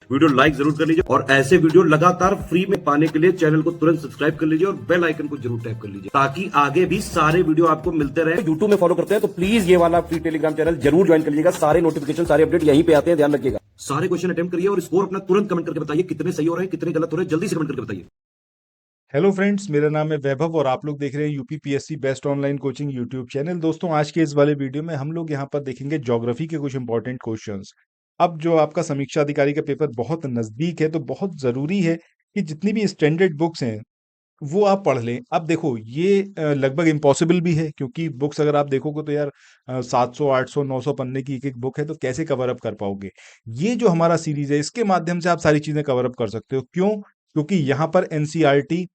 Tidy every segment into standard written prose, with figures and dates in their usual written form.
Video like जरूर कर लीजिए और ऐसे वीडियो लगातार फ्री में पाने के लिए चैनल को तुरंत सब्सक्राइब कर लीजिए और बेल आइकन को जरूर टैप कर लीजिए ताकि आगे भी सारे वीडियो आपको मिलते रहे। यूट्यूब में फॉलो करते हैं तो प्लीज ये वाला फ्री टेलीग्राम चैनल जरूर ज्वाइन कर लीजिएगा। सारे नोटिफिकेशन सारे अपडेट यहीं पे आते हैं, ध्यान रखिएगा। सारे क्वेश्चन अटेम्प्ट करिए और स्कोर अपना तुरंत कमेंट करके बताइए कितने सही हो रहे हैं कितने गलत हो रहे हैं, जल्दी से कमेंट करके बताइए। हेलो फ्रेंड्स, मेरा नाम है वैभव और आप लोग देख रहे हैं UPPSC best online coaching YouTube channel. दोस्तों, आज के इस वाले वीडियो में हम लोग यहाँ पर देखेंगे ज्योग्राफी के कुछ इंपॉर्टेंट क्वेश्चंस। अब जो आपका समीक्षा अधिकारी का पेपर बहुत नजदीक है तो बहुत जरूरी है कि जितनी भी स्टैंडर्ड बुक्स हैं वो आप पढ़ लें। अब देखो, ये लगभग इम्पॉसिबल भी है क्योंकि बुक्स अगर आप देखोगे तो यार 700 800 900 पन्ने की एक एक बुक है, तो कैसे कवर अप कर पाओगे। ये जो हमारा सीरीज है इसके माध्यम से आप सारी चीजें कवर अप कर सकते हो। क्यों? क्योंकि यहाँ पर एनसीईआरटी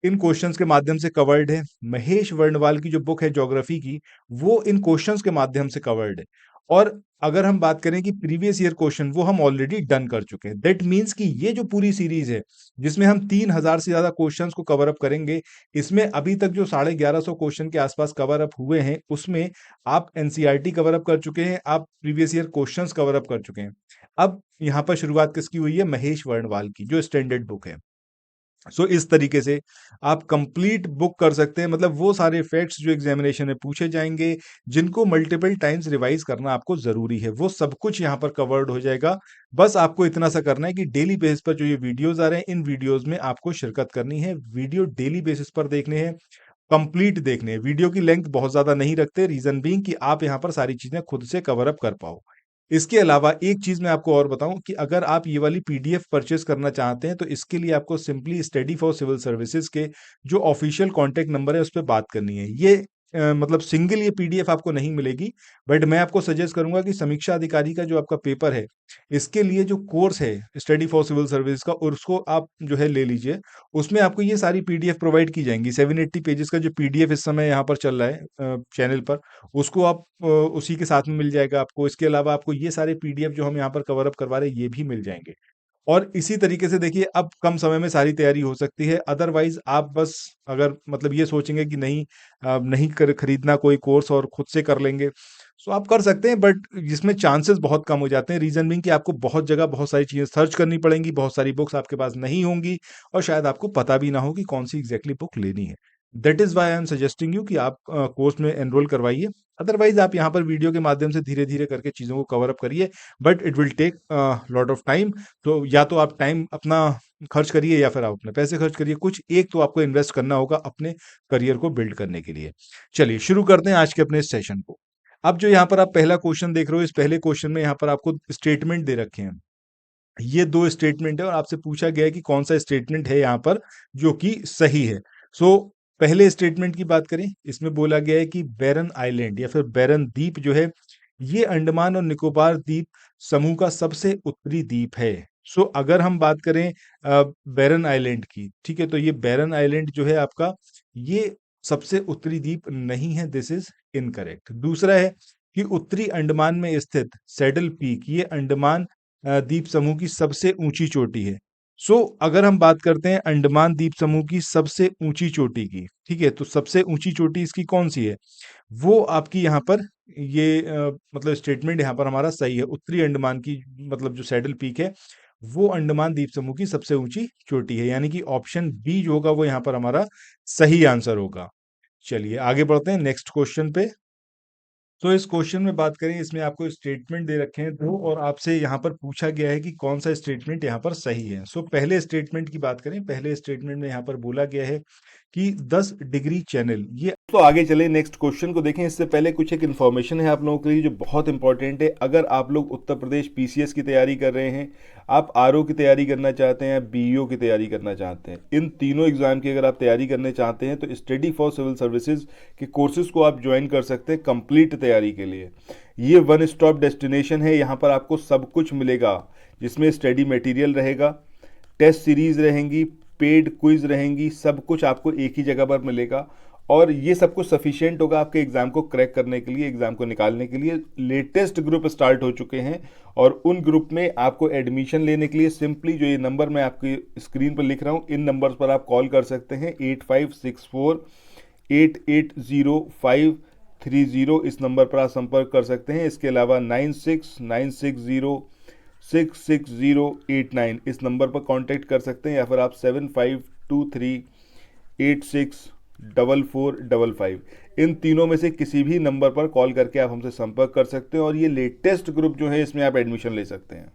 इन क्वेश्चंस के माध्यम से कवर्ड है। महेश वर्णवाल की जो बुक है ज्योग्राफी की, वो इन क्वेश्चंस के माध्यम से कवर्ड है। और अगर हम बात करें कि प्रीवियस ईयर क्वेश्चन, वो हम ऑलरेडी डन कर चुके हैं। दैट मीन्स कि ये जो पूरी सीरीज है जिसमें हम 3000 से ज्यादा क्वेश्चंस को कवर अप करेंगे, इसमें अभी तक जो 1150 क्वेश्चन के आसपास कवर अप हुए हैं उसमें आप एनसीईआरटी कवर अप कर चुके हैं, आप previous year questions cover up कर चुके हैं। अब यहाँ पर शुरुआत किसकी हुई है? महेश वर्णवाल की, जो स्टैंडर्ड बुक है। सो इस तरीके से आप कंप्लीट बुक कर सकते हैं। मतलब वो सारे फैक्ट्स जो एग्जामिनेशन में पूछे जाएंगे, जिनको मल्टीपल टाइम्स रिवाइज करना आपको जरूरी है, वो सब कुछ यहाँ पर कवर्ड हो जाएगा। बस आपको इतना सा करना है कि डेली बेसिस पर जो ये वीडियोस आ रहे हैं, इन वीडियोस में आपको शिरकत करनी है। वीडियो डेली बेसिस पर देखने हैं, कंप्लीट देखने हैं। वीडियो की लेंथ बहुत ज्यादा नहीं रखते, रीजन बीइंग कि आप यहाँ पर सारी चीजें खुद से कवर अप कर पाओ। इसके अलावा एक चीज मैं आपको और बताऊं कि अगर आप ये वाली पीडीएफ परचेस करना चाहते हैं तो इसके लिए आपको simply study for civil services के जो ऑफिशियल कांटेक्ट नंबर है उस पर बात करनी है। ये मतलब सिंगल ये पीडीएफ आपको नहीं मिलेगी, बट मैं आपको सजेस्ट करूंगा कि समीक्षा अधिकारी का जो आपका पेपर है, इसके लिए जो कोर्स है स्टडी फॉर सिविल सर्विस का, और उसको आप जो है ले लीजिए। उसमें आपको ये सारी पीडीएफ प्रोवाइड की जाएंगी। 780 पेजेस का जो पीडीएफ इस समय यहाँ पर चल रहा है चैनल पर, उसको आप उसी के साथ में मिल जाएगा आपको। इसके अलावा आपको ये सारे पीडीएफ जो हम यहाँ पर कवर अप करवा रहे हैं ये भी मिल जाएंगे। और इसी तरीके से देखिए, अब कम समय में सारी तैयारी हो सकती है। अदरवाइज आप बस अगर मतलब ये सोचेंगे कि नहीं, नहीं कर खरीदना कोई कोर्स और खुद से कर लेंगे, सो आप कर सकते हैं, बट जिसमें चांसेस बहुत कम हो जाते हैं। रीजन बीइंग कि आपको बहुत जगह बहुत सारी चीजें सर्च करनी पड़ेंगी, बहुत सारी बुक्स आपके पास नहीं होंगी और शायद आपको पता भी ना हो कि कौन सी एग्जैक्टली बुक लेनी है। That is why I am suggesting you कि आप कोर्स में एनरोल करवाइए। अदरवाइज आप यहाँ पर वीडियो के माध्यम से धीरे धीरे करके चीज़ों को कवर अप करिए, but it will take lot of time. तो या तो आप टाइम अपना खर्च करिए या फिर आप अपने पैसे खर्च करिए। कुछ एक तो आपको इन्वेस्ट करना होगा अपने करियर को बिल्ड करने के लिए। चलिए शुरू करते हैं आज के अपने सेशन को। अब जो यहाँ पर आप पहला क्वेश्चन देख रहे हो, इस पहले क्वेश्चन में यहाँ पर आपको स्टेटमेंट दे रखे हैं। ये दो स्टेटमेंट है और आपसे पूछा गया है कि कौन सा स्टेटमेंट है यहाँ पर जो कि सही है। सो पहले स्टेटमेंट की बात करें, इसमें बोला गया है कि बैरन आइलैंड या फिर बैरन द्वीप जो है, ये अंडमान और निकोबार द्वीप समूह का सबसे उत्तरी द्वीप है। सो अगर हम बात करें बैरन आइलैंड की, ठीक है, तो ये बैरन आइलैंड जो है आपका, ये सबसे उत्तरी द्वीप नहीं है। This is incorrect. दूसरा है कि उत्तरी अंडमान में स्थित सैडल पीक, ये अंडमान द्वीप समूह की सबसे ऊंची चोटी है। सो अगर हम बात करते हैं अंडमान द्वीप समूह की सबसे ऊंची चोटी की, ठीक है, तो सबसे ऊंची चोटी इसकी कौन सी है? वो आपकी यहाँ पर ये मतलब स्टेटमेंट यहाँ पर हमारा सही है। उत्तरी अंडमान की मतलब जो सैडल पीक है, वो अंडमान द्वीप समूह की सबसे ऊंची चोटी है। यानी कि ऑप्शन बी जो होगा वो यहाँ पर हमारा सही आंसर होगा। चलिए आगे बढ़ते हैं नेक्स्ट क्वेश्चन पे। तो इस क्वेश्चन में बात करें, इसमें आपको स्टेटमेंट दे रखे हैं दो और आपसे यहाँ पर पूछा गया है कि कौन सा स्टेटमेंट यहाँ पर सही है। सो पहले स्टेटमेंट की बात करें, पहले स्टेटमेंट में यहाँ पर बोला गया है कि 10 डिग्री चैनल ये। तो आगे चले नेक्स्ट क्वेश्चन को देखें। इससे पहले कुछ एक इन्फॉर्मेशन है आप लोगों के लिए जो बहुत इंपॉर्टेंट है। अगर आप लोग उत्तर प्रदेश पीसीएस की तैयारी कर रहे हैं, आप आरओ की तैयारी करना चाहते हैं, बीईओ की तैयारी करना चाहते हैं, इन तीनों एग्जाम की अगर आप तैयारी करने चाहते हैं तो स्टडी फॉर सिविल सर्विसेज के कोर्सेज को आप ज्वाइन कर सकते हैं कंप्लीट तैयारी के लिए। ये वन स्टॉप डेस्टिनेशन है। यहाँ पर आपको सब कुछ मिलेगा, जिसमें स्टडी मटेरियल रहेगा, टेस्ट सीरीज रहेंगी, पेड क्विज रहेंगी, सब कुछ आपको एक ही जगह पर मिलेगा। और ये सब कुछ सफिशिएंट होगा आपके एग्जाम को क्रैक करने के लिए, एग्जाम को निकालने के लिए। लेटेस्ट ग्रुप स्टार्ट हो चुके हैं और उन ग्रुप में आपको एडमिशन लेने के लिए सिंपली जो ये नंबर मैं आपकी स्क्रीन पर लिख रहा हूँ, इन नंबर्स पर आप कॉल कर सकते हैं। 8564880530, इस नंबर पर आप संपर्क कर सकते हैं। इसके अलावा 969607 66089 इस नंबर पर कांटेक्ट कर सकते हैं, या फिर आप 7523864455 इन तीनों में से किसी भी नंबर पर कॉल करके आप हमसे संपर्क कर सकते हैं, और ये लेटेस्ट ग्रुप जो है इसमें आप एडमिशन ले सकते हैं।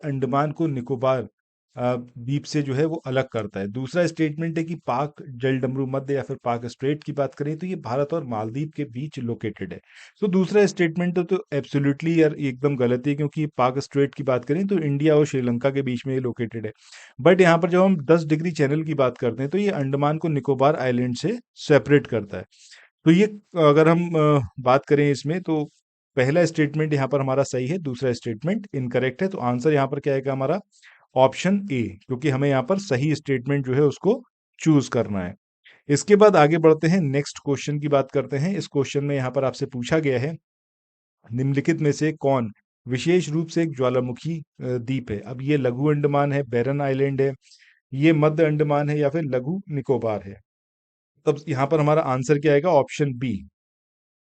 अंडमान को निकोबार द्वीप से जो है वो अलग करता है। दूसरा स्टेटमेंट है कि पाक जलडमरू मध्य या फिर पाक स्ट्रेट की बात करें तो ये भारत और मालदीव के बीच लोकेटेड है। तो दूसरा स्टेटमेंट तो एब्सोल्युटली यार एकदम गलत है, क्योंकि पाक स्ट्रेट की बात करें तो इंडिया और श्रीलंका के बीच में ये लोकेटेड है। बट यहाँ पर जब हम 10 डिग्री चैनल की बात करते हैं तो ये अंडमान को निकोबार आइलैंड से सेपरेट करता है। तो ये अगर हम बात करें इसमें, तो पहला स्टेटमेंट यहाँ पर हमारा सही है, दूसरा स्टेटमेंट इनकरेक्ट है। तो आंसर यहाँ पर क्या आएगा हमारा? ऑप्शन ए, क्योंकि हमें यहाँ पर सही स्टेटमेंट जो है उसको चूज करना है। इसके बाद आगे बढ़ते हैं, नेक्स्ट क्वेश्चन की बात करते हैं। इस क्वेश्चन में यहाँ पर आपसे पूछा गया है, निम्नलिखित में से कौन विशेष रूप से एक ज्वालामुखी द्वीप है? अब ये लघु अंडमान है, बैरन आइलैंड है, ये मध्य अंडमान है, या फिर लघु निकोबार है? तब यहाँ पर हमारा आंसर क्या आएगा? ऑप्शन बी,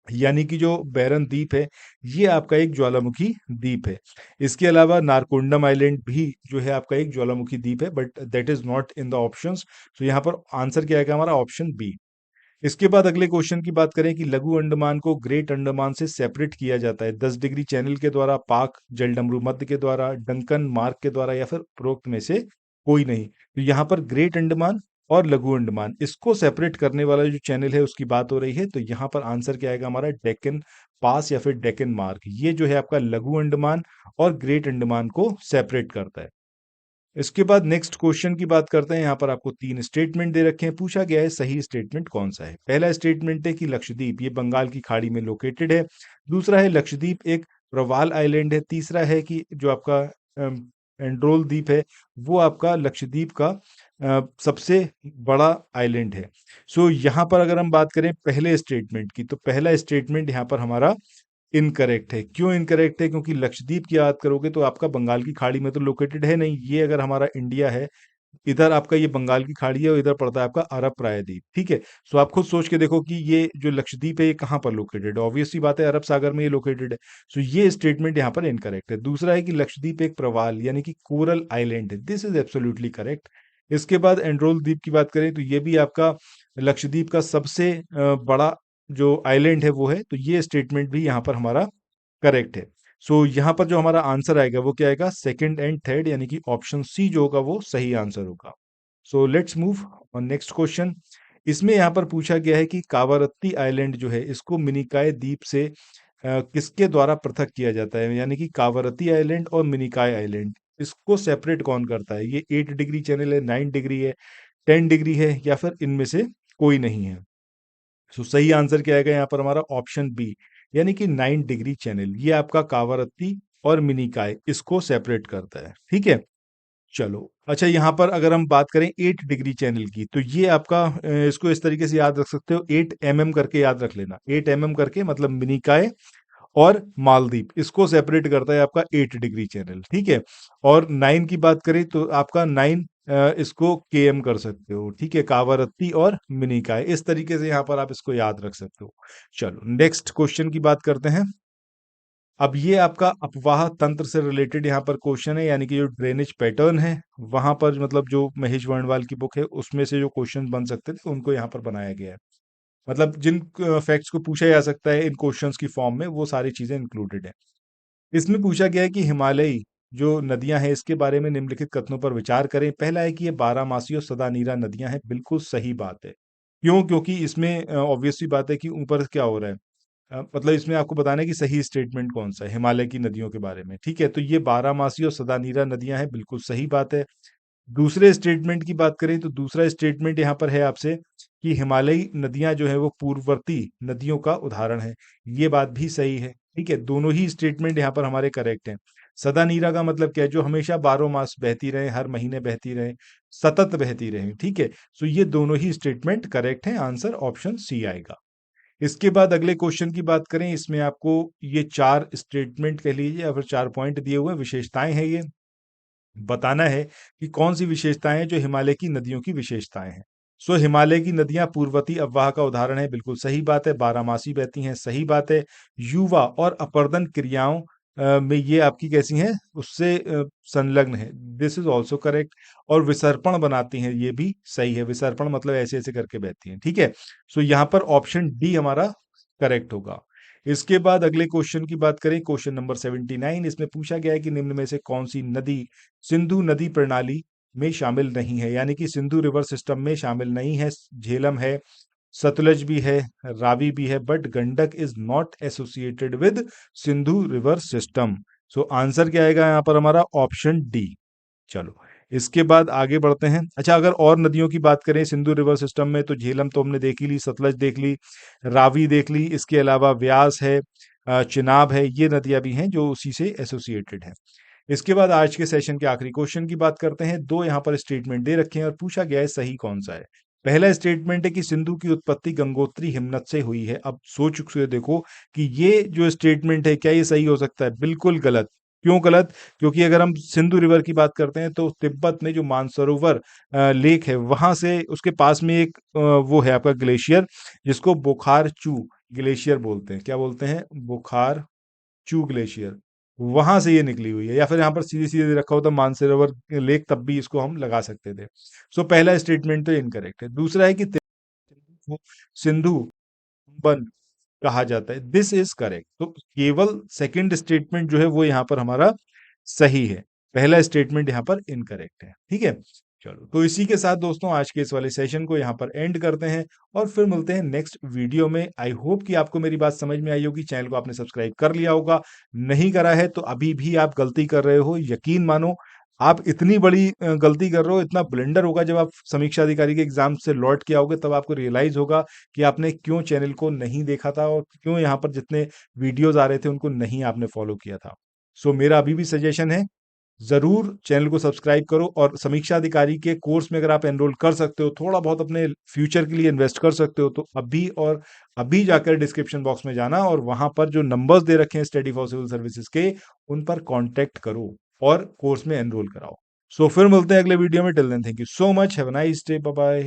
यानी कि जो बैरन द्वीप है ये आपका एक ज्वालामुखी द्वीप है। इसके अलावा नारकोंडम आइलैंड भी जो है आपका एक ज्वालामुखी द्वीप है, but that is not in the options. तो यहाँ पर आंसर क्या आएगा हमारा? Option B. इसके बाद अगले क्वेश्चन की बात करें कि लघु अंडमान को ग्रेट अंडमान से सेपरेट किया जाता है 10 डिग्री चैनल के द्वारा, पाक जलडमरू मध्य के द्वारा, डंकन मार्क के द्वारा, या फिर उपरोक्त में से कोई नहीं। तो यहाँ पर ग्रेट अंडमान और लघु अंडमान इसको सेपरेट करने वाला जो चैनल है उसकी बात हो रही है। तो यहाँ पर आंसर क्या आएगा हमारा? डेक्कन पास या फिर डेक्कन मार्क, ये जो है आपका लघु अंडमान और ग्रेट अंडमान को सेपरेट करता है। इसके बाद नेक्स्ट क्वेश्चन की बात करते हैं। यहाँ पर आपको 3 स्टेटमेंट दे रखे हैं, पूछा गया है सही स्टेटमेंट कौन सा है। पहला स्टेटमेंट है कि लक्षद्वीप ये बंगाल की खाड़ी में लोकेटेड है। दूसरा है लक्षद्वीप एक प्रवाल आइलैंड है। तीसरा है कि जो आपका एंड्रोल द्वीप है वो आपका लक्षद्वीप का सबसे बड़ा आइलैंड है। सो यहाँ पर अगर हम बात करें पहले स्टेटमेंट की, तो पहला स्टेटमेंट यहाँ पर हमारा इनकरेक्ट है। क्यों इनकरेक्ट है? क्योंकि लक्षद्वीप की बात करोगे तो आपका बंगाल की खाड़ी में तो लोकेटेड है नहीं, ये अगर हमारा इंडिया है, इधर आपका ये बंगाल की खाड़ी है और इधर पड़ता है आपका अरब प्रायद्वीप। ठीक है, सो आप खुद सोच के देखो कि ये जो लक्षद्वीप है ये कहाँ पर लोकेटेड है। ऑब्वियस सी बात है अरब सागर में ये लोकेटेड है। सो ये स्टेटमेंट यहाँ पर इनकरेक्ट है। दूसरा है कि लक्षद्वीप एक प्रवाल यानी कि कोरल आइलैंड है, दिस इज एब्सोल्युटली करेक्ट। इसके बाद एंड्रोल द्वीप की बात करें तो ये भी आपका लक्षद्वीप का सबसे बड़ा जो आइलैंड है वो है, तो ये स्टेटमेंट भी यहाँ पर हमारा करेक्ट है। सो यहाँ पर जो हमारा आंसर आएगा वो क्या आएगा? सेकंड एंड थर्ड, यानी कि ऑप्शन सी जो होगा वो सही आंसर होगा। So let's move on next question. इसमें यहाँ पर पूछा गया है कि कावारत्ती आइलैंड जो है इसको मिनिकाय द्वीप से किसके द्वारा पृथक किया जाता है? यानी कि कावारत्ती आइलैंड और मिनिकाय आइलैंड इसको सेपरेट कौन करता है? ये 8 डिग्री चैनल है, 9 डिग्री है, 10 डिग्री है, या फिर इनमें से कोई नहीं है? सो सही आंसर क्या आएगा यहाँ पर हमारा? ऑप्शन बी, यानी कि 9 डिग्री चैनल ये आपका कावारत्ती और मिनिकाय इसको सेपरेट करता है। ठीक है, चलो अच्छा, यहाँ पर अगर हम बात करें 8 डिग्री चैनल की, तो ये आपका इसको इस तरीके से याद रख सकते हो, 8 mm करके याद रख लेना। 8 mm करके मतलब मिनिकाय और मालदीव इसको सेपरेट करता है आपका 8 डिग्री चैनल। ठीक है, और 9 की बात करें तो आपका 9 इसको केएम कर सकते हो। ठीक है, कावारत्ती और मिनिकाय इस तरीके से यहाँ पर आप इसको याद रख सकते हो। चलो नेक्स्ट क्वेश्चन की बात करते हैं। अब ये आपका अपवाह तंत्र से रिलेटेड यहाँ पर क्वेश्चन है, यानी कि जो ड्रेनेज पैटर्न है वहां पर, मतलब जो महेश वर्णवाल की बुक है उसमें से जो क्वेश्चन बन सकते थे उनको यहाँ पर बनाया गया है। मतलब जिन फैक्ट्स को पूछा जा सकता है इन क्वेश्चंस की फॉर्म में वो सारी चीजें इंक्लूडेड है। इसमें पूछा गया है कि हिमालयी जो नदियां हैं इसके बारे में निम्नलिखित कथनों पर विचार करें। पहला है कि ये बारहमासी और सदा नीरा नदियां हैं, बिल्कुल सही बात है। क्यों? क्योंकि इसमें ऑब्वियस सी बात है कि ऊपर क्या हो रहा है, मतलब इसमें आपको बताना है कि सही स्टेटमेंट कौन सा है हिमालय की नदियों के बारे में। ठीक है, तो ये बारहमासी और सदा नीरा नदियां हैं, बिल्कुल सही बात है। दूसरे स्टेटमेंट की बात करें तो दूसरा स्टेटमेंट यहाँ पर है आपसे कि हिमालयी नदियां जो है वो पूर्ववर्ती नदियों का उदाहरण है, ये बात भी सही है। ठीक है, दोनों ही स्टेटमेंट यहाँ पर हमारे करेक्ट हैं। सदा नीरा का मतलब क्या है? जो हमेशा 12 मास बहती रहे, हर महीने बहती रहे, सतत बहती रहे। ठीक है, सो ये दोनों ही स्टेटमेंट करेक्ट हैं, आंसर ऑप्शन सी आएगा। इसके बाद अगले क्वेश्चन की बात करें, इसमें आपको ये 4 स्टेटमेंट कह लीजिए या फिर 4 पॉइंट दिए हुए हैं, विशेषताएं हैं ये, बताना है कि कौन सी विशेषताएं हैं जो हिमालय की नदियों की विशेषताएं हैं। सो हिमालय की नदियां पूर्ववर्ती अववाह का उदाहरण है, बिल्कुल सही बात है। बारहमासी बहती हैं, सही बात है। युवा और अपर्दन क्रियाओं में ये आपकी कैसी हैं, उससे संलग्न है। This is also correct. और विसर्पण बनाती हैं, ये भी सही है। विसर्पण मतलब ऐसे ऐसे करके बहती हैं, ठीक है। सो यहाँ पर ऑप्शन डी हमारा करेक्ट होगा। इसके बाद अगले क्वेश्चन की बात करें, क्वेश्चन नंबर 79। इसमें पूछा गया है कि निम्न में से कौन सी नदी सिंधु नदी प्रणाली में शामिल नहीं है, यानी कि सिंधु रिवर सिस्टम में शामिल नहीं है। झेलम है, सतलज भी है, रावी भी है, but Gandak is not associated with Sindhu river system. So answer क्या आएगा यहाँ पर हमारा, ऑप्शन डी। चलो, इसके बाद आगे बढ़ते हैं। अच्छा, अगर और नदियों की बात करें सिंधु रिवर सिस्टम में, तो झेलम तो हमने देख ही ली, सतलज देख ली, रावी देख ली, इसके अलावा व्यास है, चिनाब है, ये नदियां भी हैं जो उसी से एसोसिएटेड है। इसके बाद आज के सेशन के आखिरी क्वेश्चन की बात करते हैं। दो यहाँ पर स्टेटमेंट दे रखे हैं और पूछा गया है सही कौन सा है। पहला स्टेटमेंट है कि सिंधु की उत्पत्ति गंगोत्री हिमनद से हुई है। अब सोच के देखो कि ये जो स्टेटमेंट है, क्या ये सही हो सकता है? बिल्कुल गलत। क्यों गलत? क्योंकि अगर हम सिंधु रिवर की बात करते हैं तो तिब्बत में जो मानसरोवर लेक है, वहां से उसके पास में एक वो है आपका ग्लेशियर, जिसको बुखार चू ग्लेशियर बोलते हैं। क्या बोलते हैं? बुखार चू ग्लेशियर। वहां से ये निकली हुई है, या फिर यहाँ पर सीधे सीधे रखा होता मानसरोवर लेक, तब भी इसको हम लगा सकते थे। सो पहला स्टेटमेंट तो इनकरेक्ट है। दूसरा है कि को सिंधु बन कहा जाता है, दिस इज करेक्ट। तो केवल सेकंड स्टेटमेंट जो है वो यहाँ पर हमारा सही है, पहला स्टेटमेंट यहाँ पर इनकरेक्ट है, ठीक है। चलो, तो इसी के साथ दोस्तों आज के इस वाले सेशन को यहाँ पर एंड करते हैं और फिर मिलते हैं नेक्स्ट वीडियो में। आई होप कि आपको मेरी बात समझ में आई होगी। चैनल को आपने सब्सक्राइब कर लिया होगा, नहीं करा है तो अभी भी आप गलती कर रहे हो। यकीन मानो, आप इतनी बड़ी गलती कर रहे हो, इतना ब्लेंडर होगा जब आप समीक्षा अधिकारी के एग्जाम से लौट के आओगे, तब आपको रियलाइज होगा कि आपने क्यों चैनल को नहीं देखा था और क्यों यहाँ पर जितने वीडियोस आ रहे थे उनको नहीं आपने फॉलो किया था। सो मेरा अभी भी सजेशन है, जरूर चैनल को सब्सक्राइब करो और समीक्षा अधिकारी के कोर्स में अगर आप एनरोल कर सकते हो, थोड़ा बहुत अपने फ्यूचर के लिए इन्वेस्ट कर सकते हो, तो अभी और अभी जाकर डिस्क्रिप्शन बॉक्स में जाना और वहां पर जो नंबर्स दे रखे हैं स्टडी फॉर सिविल सर्विसेज के, उन पर कांटेक्ट करो और कोर्स में एनरोल कराओ। सो फिर मिलते हैं अगले वीडियो में। Till then, thank you so much, have a nice day, bye bye.